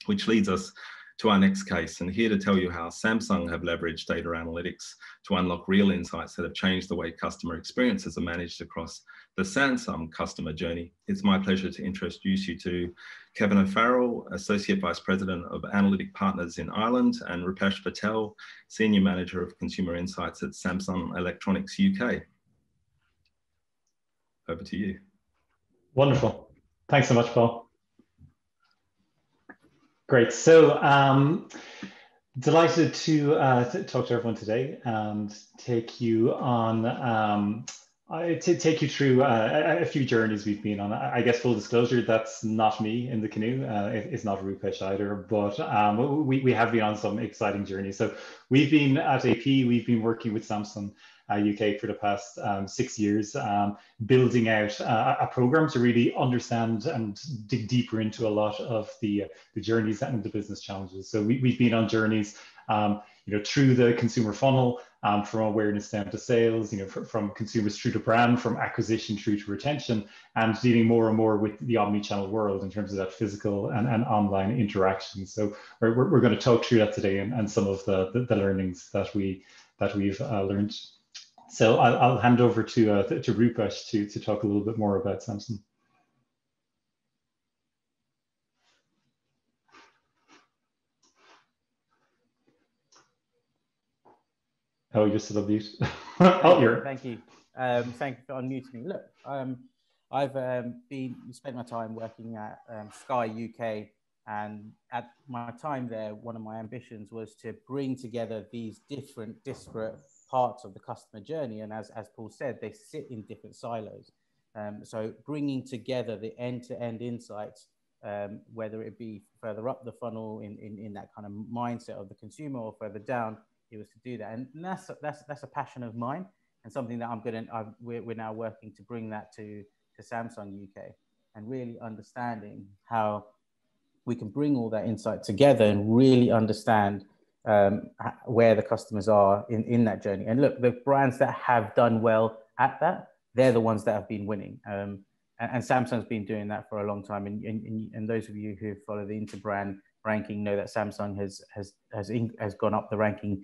which leads us to our next case, and here to tell you how Samsung have leveraged data analytics to unlock real insights that have changed the way customer experiences are managed across the Samsung customer journey. It's my pleasure to introduce you to Kevin O'Farrell, Associate Vice President of Analytic Partners in Ireland, and Rupesh Patel, Senior Manager of Consumer Insights at Samsung Electronics UK. Over to you. Wonderful. Thanks so much, Paul. Great. So delighted to talk to everyone today and take you on, take you through a few journeys we've been on. I guess full disclosure, that's not me in the canoe. It's not Rupesh either, but we have been on some exciting journeys. So we've been at AP, we've been working with Samsung UK for the past 6 years, building out a program to really understand and dig deeper into a lot of the journeys and the business challenges. So we've been on journeys, through the consumer funnel, from awareness down to sales, from consumers through to brand, from acquisition through to retention, and dealing more and more with the omni-channel world in terms of that physical and online interaction. So we're going to talk through that today and some of the learnings that we've learned. So I'll hand over to Rupesh to talk a little bit more about Samsung. Oh, you're still on mute. Oh, you're. Thank you. Thank you for unmuting me. Look, I've spent my time working at Sky UK, and at my time there, one of my ambitions was to bring together these different disparate parts of the customer journey. And as Paul said, they sit in different silos. So bringing together the end-to-end insights, whether it be further up the funnel in that kind of mindset of the consumer or further down, it was to do that. And that's a passion of mine and something that we're now working to bring that to Samsung UK, and really understanding how we can bring all that insight together and really understand where the customers are in that journey. And look, the brands that have done well at that, they're the ones that have been winning. And Samsung's been doing that for a long time. And those of you who follow the Interbrand ranking know that Samsung has gone up the ranking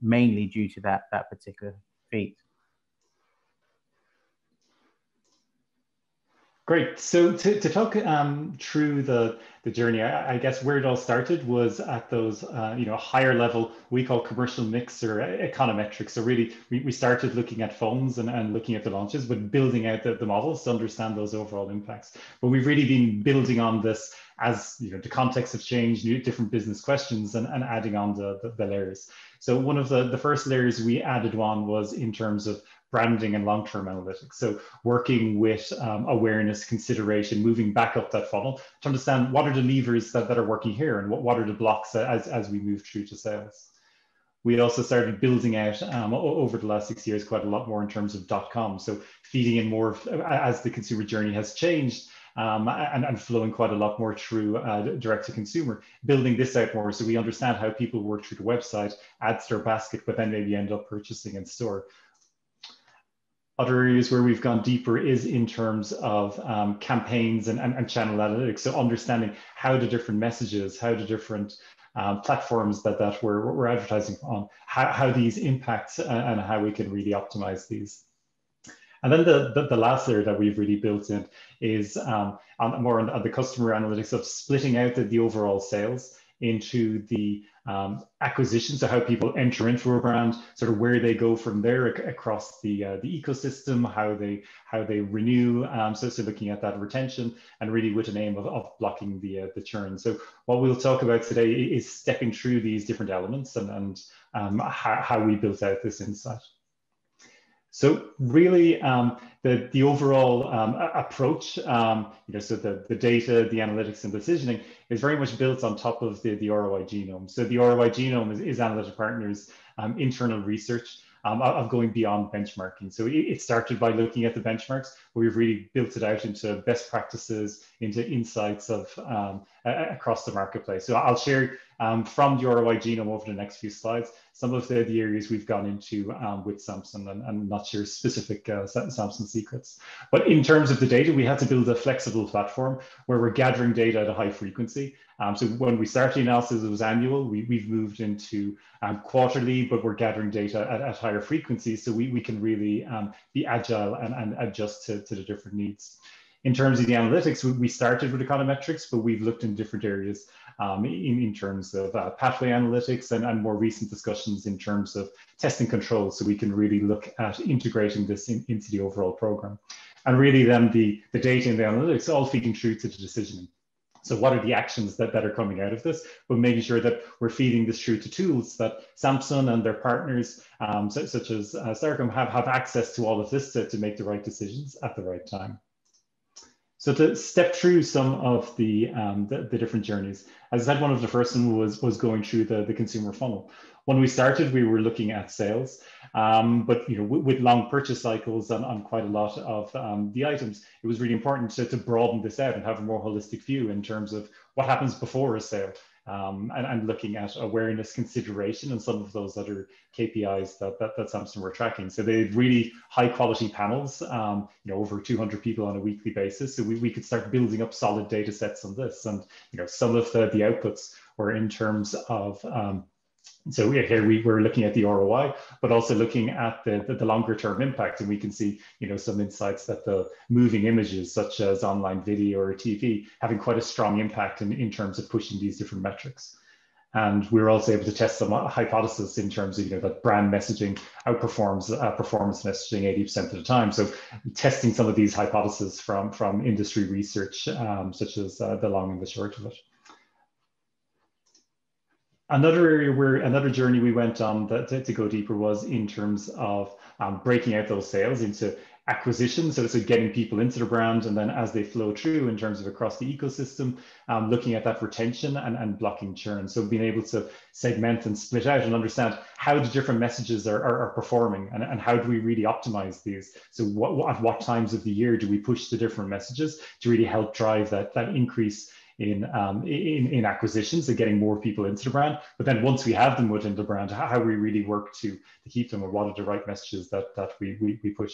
mainly due to that particular feat. Great. So to talk through the journey, I guess where it all started was at those higher level we call commercial mix or econometrics. So really we started looking at phones and looking at the launches, but building out the models to understand those overall impacts. But we've really been building on this as the context have changed, new different business questions, and adding on the layers. So one of the first layers we added on was in terms of branding and long-term analytics. So working with awareness, consideration, moving back up that funnel to understand what are the levers that are working here and what are the blocks as we move through to sales. We also started building out over the last 6 years quite a lot more in terms of .com. So feeding in more as the consumer journey has changed and flowing quite a lot more through direct to consumer, building this out more so we understand how people work through the website, add to their basket, but then maybe end up purchasing in store. Other areas where we've gone deeper is in terms of campaigns and channel analytics. So understanding how the different messages, how the different platforms that we're advertising on, how these impact and how we can really optimize these. And then the last layer that we've really built in is more on the customer analytics of splitting out the overall sales into the acquisition, so how people enter into a brand, sort of where they go from there across the ecosystem, how they renew. So looking at that retention and really with an aim of blocking the churn. So what we'll talk about today is stepping through these different elements and how we built out this insight. So really, the overall approach, so the data, the analytics, and decisioning is very much built on top of the ROI genome. So the ROI genome is Analytic Partners' internal research of going beyond benchmarking. So it started by looking at the benchmarks, we've really built it out into best practices, into insights of across the marketplace. So I'll share from the ROI genome over the next few slides some of the areas we've gone into with Samsung, and not share specific Samsung secrets. But in terms of the data, we had to build a flexible platform where we're gathering data at a high frequency. So when we started the analysis, it was annual. We've moved into quarterly, but we're gathering data at higher frequencies, so we can really be agile and adjust to the different needs. In terms of the analytics, we started with econometrics, but we've looked in different areas in terms of pathway analytics and more recent discussions in terms of testing control, so we can really look at integrating this into the overall program. And really then the data and the analytics all feeding through to the decisioning. So what are the actions that are coming out of this, but making sure that we're feeding this through to tools that Samsung and their partners, such as Starcom, have access to all of this to make the right decisions at the right time. So to step through some of the different journeys, as I said, one of the first one was going through the consumer funnel. When we started, we were looking at sales, but with long purchase cycles on quite a lot of the items, it was really important to broaden this out and have a more holistic view in terms of what happens before a sale, and looking at awareness, consideration, and some of those other KPIs that Samsung were tracking. So they had really high quality panels, over 200 people on a weekly basis. So we could start building up solid data sets on this. And some of the outputs were in terms of so here we were looking at the ROI, but also looking at the longer term impact. And we can see, some insights that the moving images, such as online video or TV, having quite a strong impact in terms of pushing these different metrics. And we were also able to test some hypotheses in terms of, that brand messaging outperforms performance messaging 80% of the time. So testing some of these hypotheses from industry research, such as the long and the short of it. Another journey we went on to go deeper was in terms of breaking out those sales into acquisition, so getting people into the brand, and then as they flow through in terms of across the ecosystem, looking at that retention and blocking churn. So being able to segment and split out and understand how the different messages are performing, and how do we really optimize these. So at what times of the year do we push the different messages to really help drive that increase in acquisitions and getting more people into the brand. But then once we have them within the brand, how we really work to keep them, or what are the right messages that we push.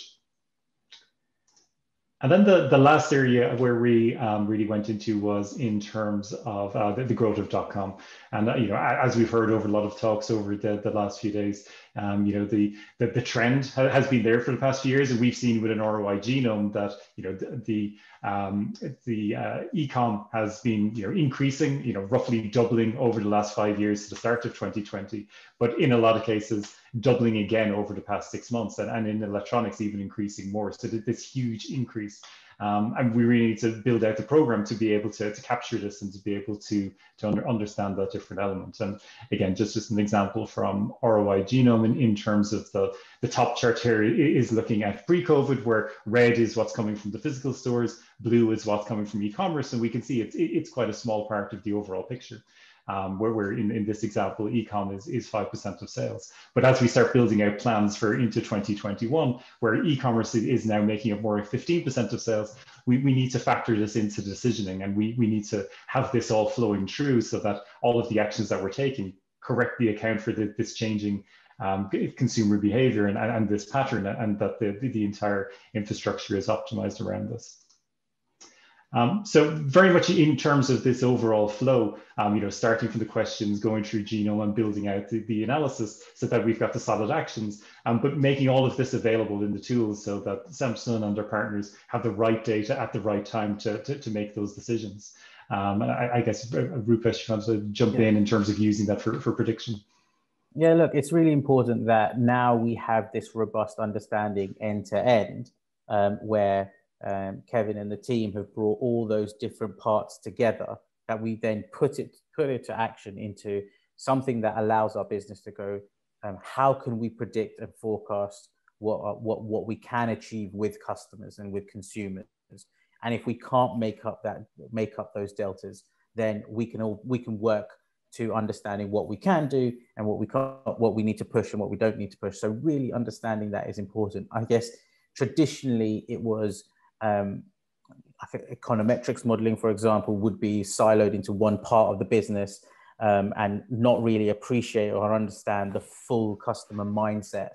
And then the last area where we really went into was in terms of the growth of .com. And as we've heard over a lot of talks over the last few days, the trend has been there for the past few years, and we've seen with an ROI genome that the e-com has been increasing, roughly doubling over the last 5 years to the start of 2020, but in a lot of cases doubling again over the past 6 months, and in electronics even increasing more. So this huge increase. And we really need to build out the program to be able to capture this and to be able to understand that different element. And again, just an example from ROI genome in terms of the top chart here is looking at pre-COVID, where red is what's coming from the physical stores, blue is what's coming from e-commerce, and we can see it's quite a small part of the overall picture. Where we're in this example, e-com is 5% of sales. But as we start building out plans for into 2021, where e-commerce is now making up more like 15% of sales, we need to factor this into decisioning, and we need to have this all flowing through so that all of the actions that we're taking correctly account for this changing consumer behavior and this pattern, and that the entire infrastructure is optimized around this. So very much in terms of this overall flow, starting from the questions, going through genome and building out the analysis so that we've got the solid actions, but making all of this available in the tools so that Samsung and their partners have the right data at the right time to make those decisions. And I guess, Rupesh, you want to jump in terms of using that for prediction? Yeah, look, it's really important that now we have this robust understanding end to end, where Kevin and the team have brought all those different parts together, that we then put it to action into something that allows our business to go, how can we predict and forecast what we can achieve with customers and with consumers? And if we can't make up those deltas, then we can work to understanding what we can do and what we need to push and what we don't need to push. So really understanding that is important. I guess traditionally it was I think econometrics modeling, for example, would be siloed into one part of the business and not really appreciate or understand the full customer mindset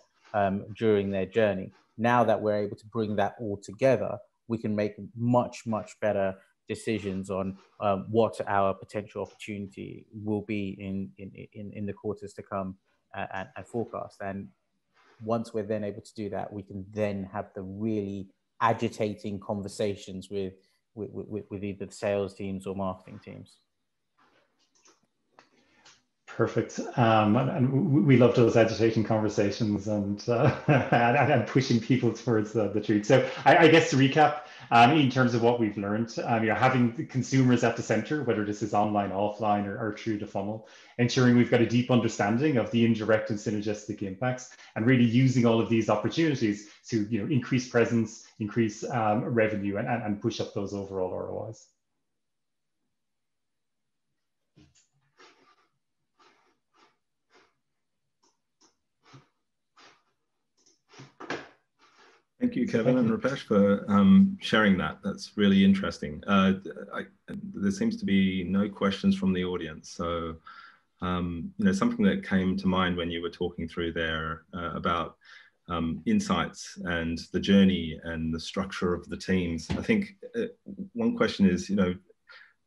during their journey. Now that we're able to bring that all together, we can make much, much better decisions on what our potential opportunity will be in the quarters to come and forecast. And once we're then able to do that, we can then have the really agitating conversations with either the sales teams or marketing teams. Perfect. And we love those agitating conversations and pushing people towards the truth. So I guess to recap, in terms of what we've learned, having the consumers at the center, whether this is online, offline, or through the funnel, ensuring we've got a deep understanding of the indirect and synergistic impacts, and really using all of these opportunities to increase presence, increase revenue, and push up those overall ROIs. Thank you, Kevin and Rupesh, for sharing that. That's really interesting. There seems to be no questions from the audience. So, something that came to mind when you were talking through there about insights and the journey and the structure of the teams. I think one question is,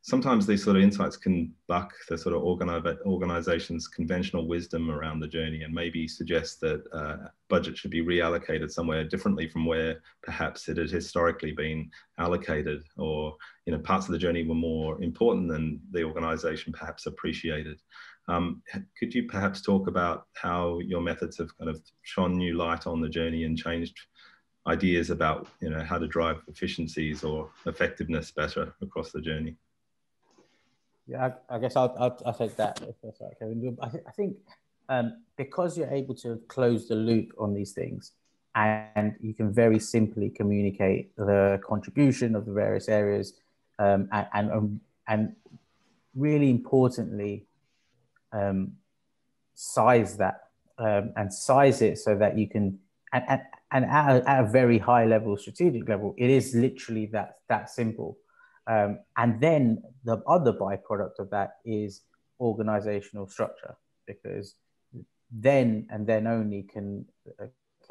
sometimes these sort of insights can buck the sort of organization's conventional wisdom around the journey and maybe suggest that budget should be reallocated somewhere differently from where perhaps it had historically been allocated, or parts of the journey were more important than the organization perhaps appreciated. Could you perhaps talk about how your methods have kind of shone new light on the journey and changed ideas about how to drive efficiencies or effectiveness better across the journey? Yeah, I guess I'll take that if that's right, Kevin. I think because you're able to close the loop on these things, and you can very simply communicate the contribution of the various areas, and really importantly, size that and size it so that you can, and at a very high level, strategic level, it is literally that simple. And then the other byproduct of that is organizational structure, because then and then only can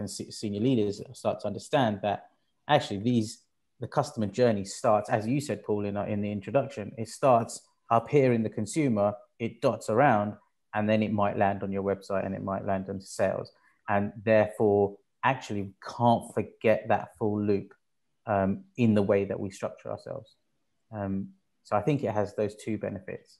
senior leaders start to understand that actually the customer journey starts, as you said, Paul, in the introduction, it starts up here in the consumer, it dots around, and then it might land on your website and it might land on sales. And therefore, actually, we can't forget that full loop in the way that we structure ourselves. So I think it has those two benefits.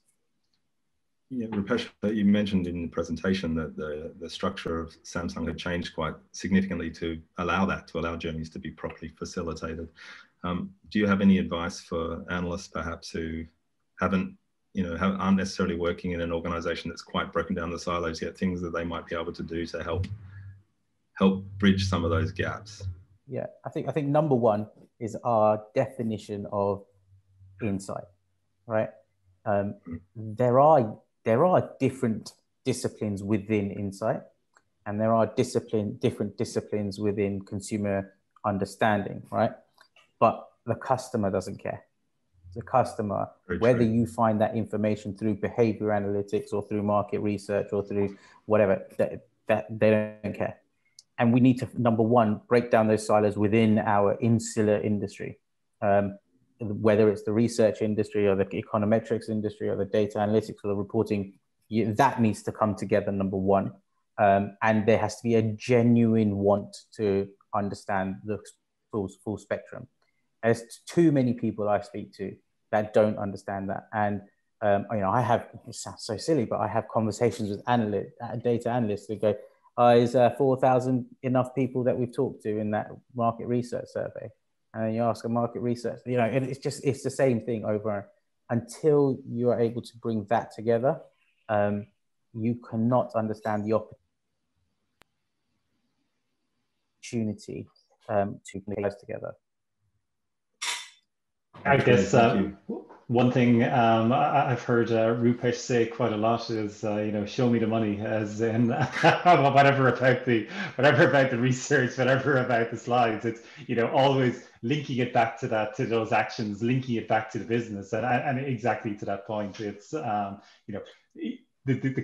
Yeah, Rupesh, you mentioned in the presentation that the structure of Samsung had changed quite significantly to allow journeys to be properly facilitated. Do you have any advice for analysts perhaps who aren't necessarily working in an organization that's quite broken down the silos yet, things that they might be able to do to help bridge some of those gaps? Yeah, I think number one is our definition of insight, right? There are different disciplines within insight, and there are different disciplines within consumer understanding, right? But the customer doesn't care. The customer, whether you find that information through behavior analytics or through market research or through whatever, that they don't care. And we need to, number one, break down those silos within our insular industry. Whether it's the research industry or the econometrics industry or the data analytics or the reporting, that needs to come together, number one. And there has to be a genuine want to understand the full spectrum. There's too many people I speak to that don't understand that. And, I have, it sounds so silly, but I have conversations with data analysts that go, is 4,000 enough people that we've talked to in that market research survey? And then you ask a market research, it's the same thing over. Until you are able to bring that together, you cannot understand the opportunity to bring those together. I guess One thing I've heard Rupesh say quite a lot is, show me the money, as in whatever about the research, whatever about the slides. It's always linking it back to those actions, linking it back to the business, and exactly to that point. It's the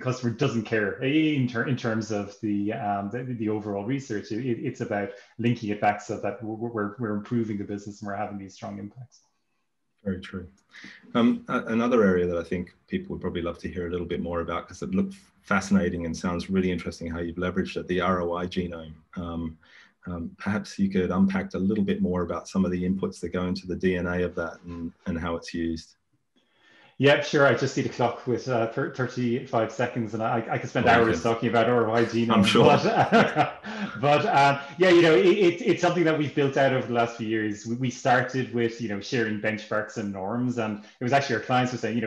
customer doesn't care in terms of the overall research. It's about linking it back so that we're improving the business and we're having these strong impacts. Very true. Another area that I think people would probably love to hear a little bit more about, because it looked fascinating and sounds really interesting how you've leveraged it, the ROI genome. Perhaps you could unpack a little bit more about some of the inputs that go into the DNA of that and how it's used. Yeah, sure. I just see the clock with 35 seconds, and I could spend hours talking about ROI genome. I'm sure. It's something that we've built out over the last few years. We started with sharing benchmarks and norms, and it was actually our clients were saying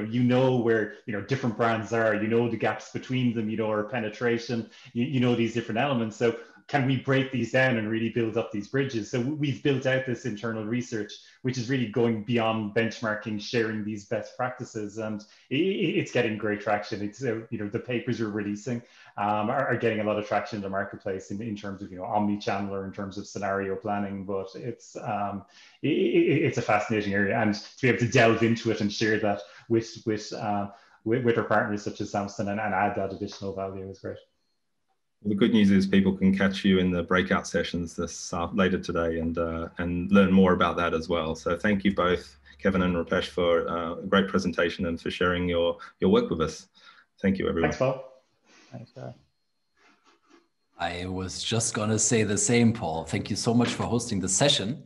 where different brands are, the gaps between them, our penetration, these different elements. So can we break these down and really build up these bridges? So we've built out this internal research, which is really going beyond benchmarking, sharing these best practices, and it's getting great traction. It's the papers we're releasing are getting a lot of traction in the marketplace in terms of omni-channel or in terms of scenario planning. But it's a fascinating area, and to be able to delve into it and share that with our partners such as Samsung and add that additional value is great. Well, the good news is people can catch you in the breakout sessions later today and learn more about that as well. So thank you both, Kevin and Rupesh, for a great presentation and for sharing your work with us. Thank you, everyone. Thanks, Paul. Thanks, guys. I was just going to say the same, Paul. Thank you so much for hosting the session.